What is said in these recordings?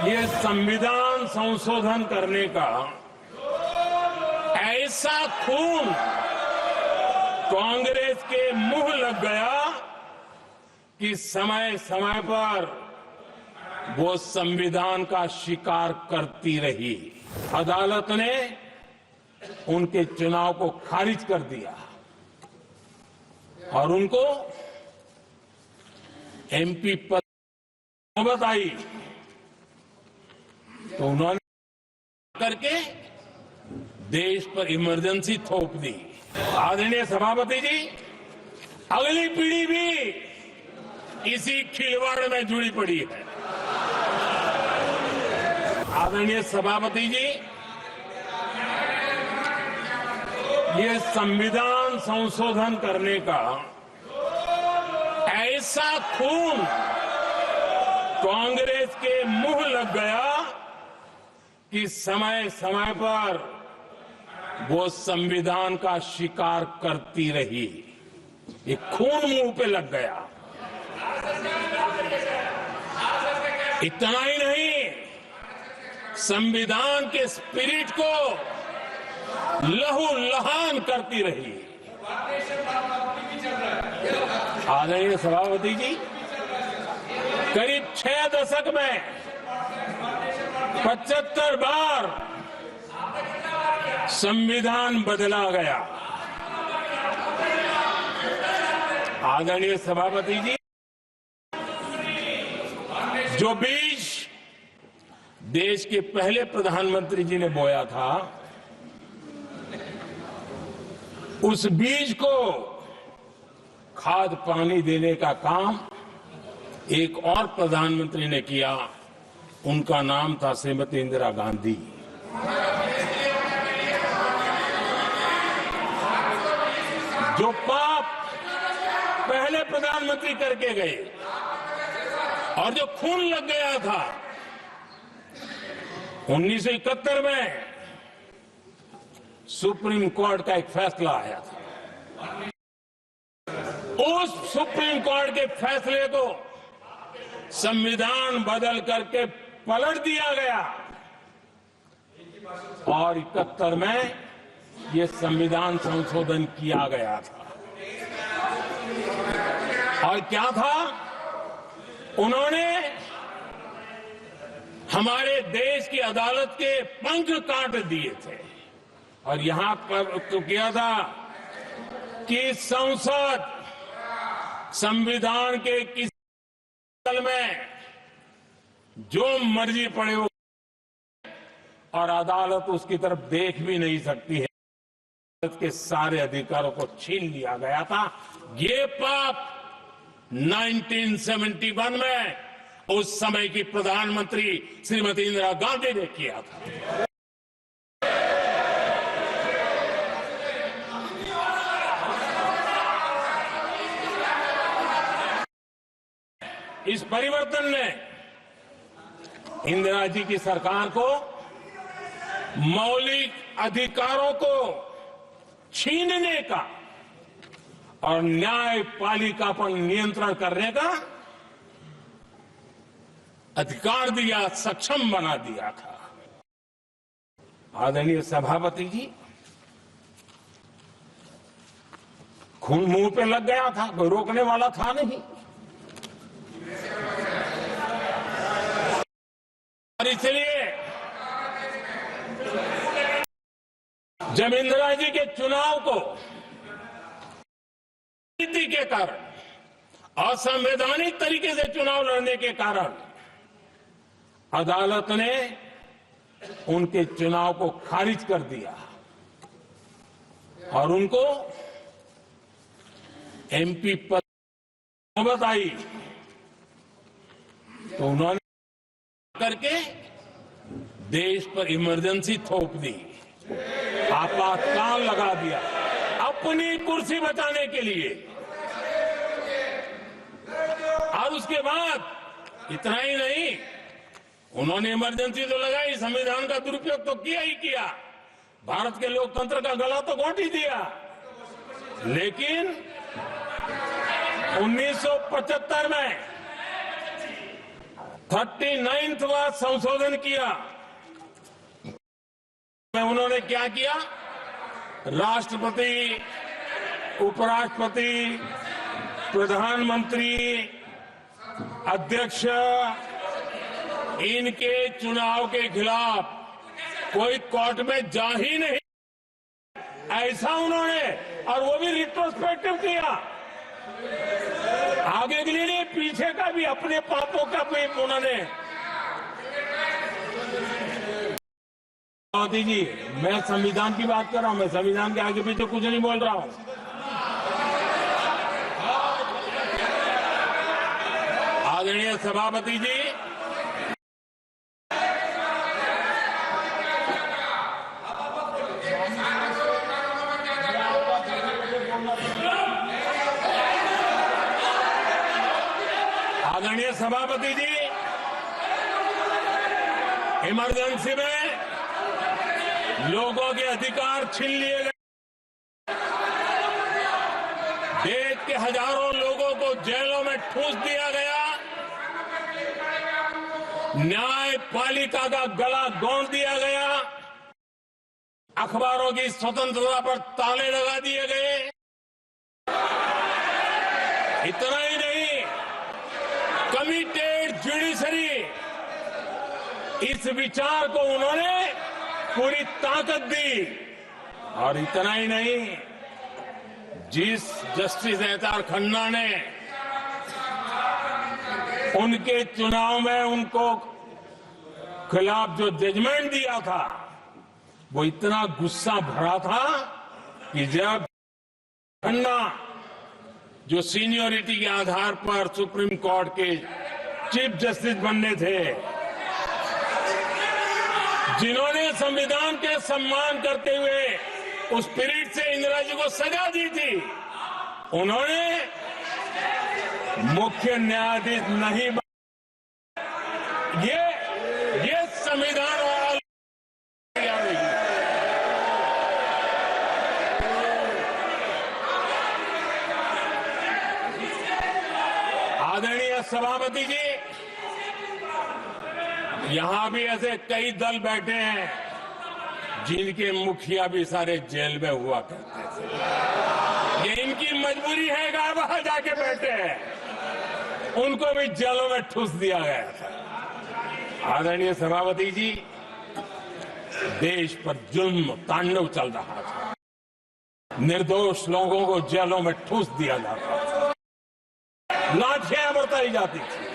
ये संविधान संशोधन करने का ऐसा खून कांग्रेस के मुंह लग गया कि समय समय पर वो संविधान का शिकार करती रही। अदालत ने उनके चुनाव को खारिज कर दिया और उनको एमपी पद नौबत आई तो उन्होंने करके देश पर इमरजेंसी थोप दी। आदरणीय सभापति जी, अगली पीढ़ी भी इसी खिलवाड़ में जुड़ी पड़ी है। आदरणीय सभापति जी, ये संविधान संशोधन करने का ऐसा खून कांग्रेस के मुंह लग गया कि समय समय पर वो संविधान का शिकार करती रही। ये खून मुंह पे लग गया। इतना ही नहीं, संविधान के स्पिरिट को लहूलुहान करती रही। आदरणीय सभापति जी, करीब 6 दशक में 75 बार संविधान बदला गया। आदरणीय सभापति जी, जो बीज देश के पहले प्रधानमंत्री जी ने बोया था, उस बीज को खाद पानी देने का काम एक और प्रधानमंत्री ने किया। उनका नाम था श्रीमती इंदिरा गांधी। जो पाप पहले प्रधानमंत्री करके गए और जो खून लग गया था 1971 में, सुप्रीम कोर्ट का एक फैसला आया था। उस सुप्रीम कोर्ट के फैसले को संविधान बदल करके पलट दिया गया और 71 में ये संविधान संशोधन किया गया था। और क्या था, उन्होंने हमारे देश की अदालत के पंख काट दिए थे और यहां पर तो किया था कि संसद संविधान के किसी तल में जो मर्जी पड़े वो और अदालत उसकी तरफ देख भी नहीं सकती है। अदालत के सारे अधिकारों को छीन लिया गया था। ये पाप 1971 में उस समय की प्रधानमंत्री श्रीमती इंदिरा गांधी ने किया था। इस परिवर्तन ने इंदिरा जी की सरकार को मौलिक अधिकारों को छीनने का और न्यायपालिका पर नियंत्रण करने का अधिकार दिया, सक्षम बना दिया था। आदरणीय सभापति जी, खून मुंह पे लग गया था, कोई रोकने वाला था नहीं। और इसलिए जब इंदिरा जी के चुनाव को नीति के कारण, असंवैधानिक तरीके से चुनाव लड़ने के कारण अदालत ने उनके चुनाव को खारिज कर दिया और उनको एमपी पद नौबत आई तो उन्होंने करके देश पर इमरजेंसी थोप दी, आपातकाल लगा दिया अपनी कुर्सी बचाने के लिए। और उसके बाद इतना ही नहीं, उन्होंने इमरजेंसी तो लगाई, संविधान का दुरुपयोग तो किया ही किया, भारत के लोकतंत्र का गला तो घोंट ही दिया। लेकिन 1975 में 39वां संशोधन किया। उन्होंने क्या किया? राष्ट्रपति, उपराष्ट्रपति, प्रधानमंत्री, अध्यक्ष, इनके चुनाव के खिलाफ कोई कोर्ट में जा ही नहीं, ऐसा उन्होंने, और वो भी रिट्रोस्पेक्टिव किया। आगे के लिए नहीं, पीछे का भी, अपने पापों का भी उन्होंने। मोदी जी, मैं संविधान की बात कर रहा हूं, मैं संविधान के आगे पीछे कुछ नहीं बोल रहा हूं। आदरणीय सभापति जी, आदरणीय सभापति जी, इमरजेंसी में लोगों के अधिकार छीन लिए गए, देश के हजारों लोगों को जेलों में ठूस दिया गया, न्यायपालिका का गला घोंट दिया गया, अखबारों की स्वतंत्रता पर ताले लगा दिए गए। इतना ही नहीं, कमिटेड जुडिशरी, इस विचार को उन्होंने पूरी ताकत दी। और इतना ही नहीं, जिस जस्टिस एहतार खन्ना ने उनके चुनाव में उनको खिलाफ जो जजमेंट दिया था, वो इतना गुस्सा भरा था कि जब खन्ना, जो सीनियरिटी के आधार पर सुप्रीम कोर्ट के चीफ जस्टिस बनने थे, जिन्होंने संविधान के सम्मान करते हुए उस पीरियड से इंदिरा जी को सजा दी थी, उन्होंने मुख्य न्यायाधीश नहीं बना। ये संविधान वाला आदरणीय सभापति जी, यहां भी ऐसे कई दल बैठे हैं जिनके मुखिया भी सारे जेल में हुआ करते थे। ये इनकी मजबूरी है कि वहां जाके बैठे हैं, उनको भी जेलों में ठूस दिया गया था। आदरणीय सभापति जी, देश पर जुल्म तांडव चल रहा था, निर्दोष लोगों को जेलों में ठूस दिया जाता था, लाठियां बरताई जाती थी,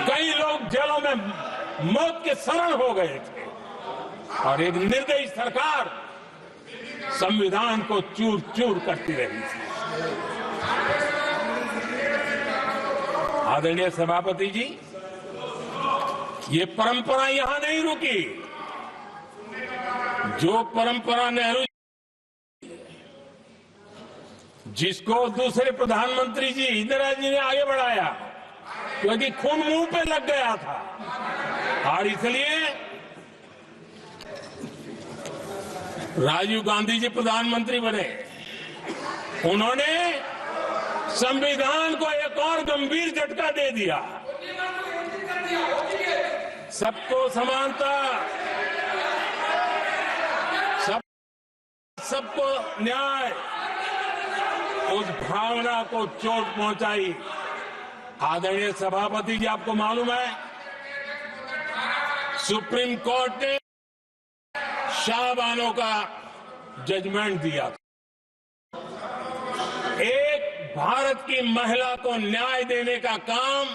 कई लोग जेलों में मौत के शरण हो गए थे, और एक निर्दयी सरकार संविधान को चूर चूर करती रही थी। आदरणीय सभापति जी, ये परंपरा यहां नहीं रुकी। जो परंपरा नेहरू, जिसको दूसरे प्रधानमंत्री जी इंदिरा जी ने आगे बढ़ाया, क्योंकि खून मुंह पे लग गया था, और इसलिए राजीव गांधी जी प्रधानमंत्री बने। उन्होंने संविधान को एक और गंभीर झटका दे दिया। सबको समानता, सबको न्याय, उस भावना को चोट पहुंचाई। आदरणीय सभापति जी, आपको मालूम है, सुप्रीम कोर्ट ने शाहबानो का जजमेंट दिया था। एक भारत की महिला को न्याय देने का काम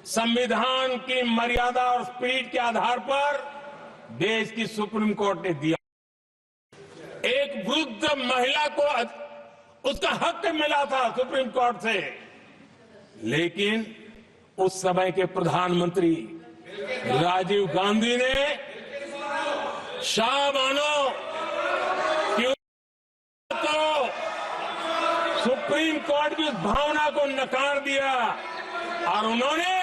संविधान की मर्यादा और स्पिरिट के आधार पर देश की सुप्रीम कोर्ट ने दिया। एक वृद्ध महिला को उसका हक मिला था सुप्रीम कोर्ट से, लेकिन उस समय के प्रधानमंत्री राजीव गांधी ने शाहबानो की तो सुप्रीम कोर्ट की उस भावना को नकार दिया, और उन्होंने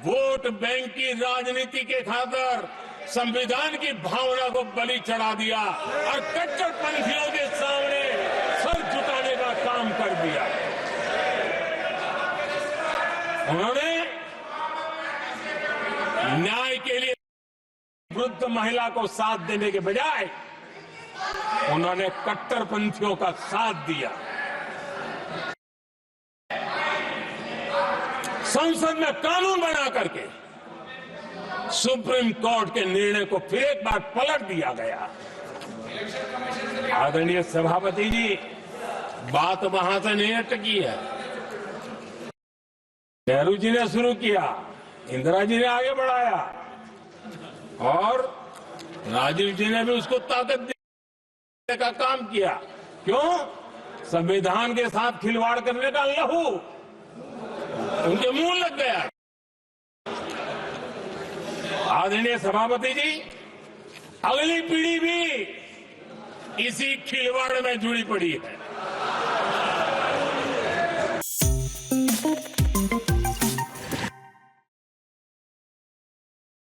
वोट बैंक की राजनीति के खातिर संविधान की भावना को बलि चढ़ा दिया और कट्टरपंथियों के सामने सर झुकाने का काम कर दिया। उन्होंने वृद्ध महिला को साथ देने के बजाय उन्होंने कट्टरपंथियों का साथ दिया। संसद में कानून बना करके सुप्रीम कोर्ट के निर्णय को फिर एक बार पलट दिया गया। आदरणीय सभापति जी, बात वहां से नहीं अटकी है। नेहरू जी ने शुरू किया, इंदिरा जी ने आगे बढ़ाया और राजीव जी ने भी उसको ताकत देने का काम किया। क्यों? संविधान के साथ खिलवाड़ करने का लहू उनके मुंह लग गया। आदरणीय सभापति जी, अगली पीढ़ी भी इसी खिलवाड़ में जुड़ी पड़ी है।